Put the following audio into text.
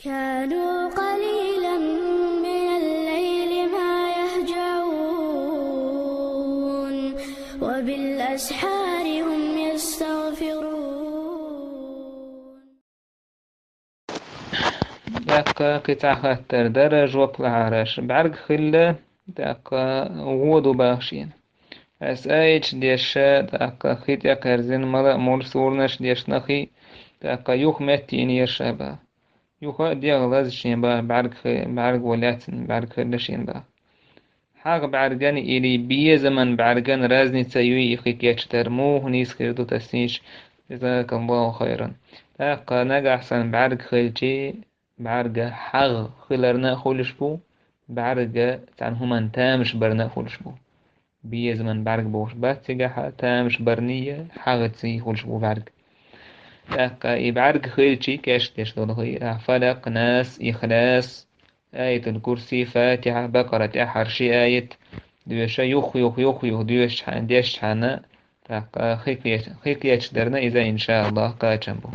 كانوا قليلا من الليل ما يهجعون وبالأسحار هم يستغفرون. دقة قطع خطر درج وقل عرش بعرق خلة دقة غودو باشين اس ايش ديش دقة خيت يقرزين ملا مول سورنش ديش نخي دقة يوخ متين يرشبا يوخ ديغ لازشين با بعرق ولاتن بعرق خلشين با حاق بعرقان إلي بيه زمن بعرقان رازني تسيوي يخيك يشترموه نيس خيردو تسنيش جزاك الله خيرا دقة نقع أحسن بعرق خلشي بعرقة حغ خلرنا خولش بو بعرقة تان هما تامش برنا خولش بو بيه زمن بعرق بوش باتيقا تامش برنية حغ تسي خولش بو بعرق دقة يبعرق خلشي كاش تيش دولغي فلق ناس إخلاص آية الكرسي فاتحة بقرة أحرشي آية دوشة يخ يخ يخ يخ دوش حان ديش حانا خيك يش درنا إذا إن شاء الله قاچن بو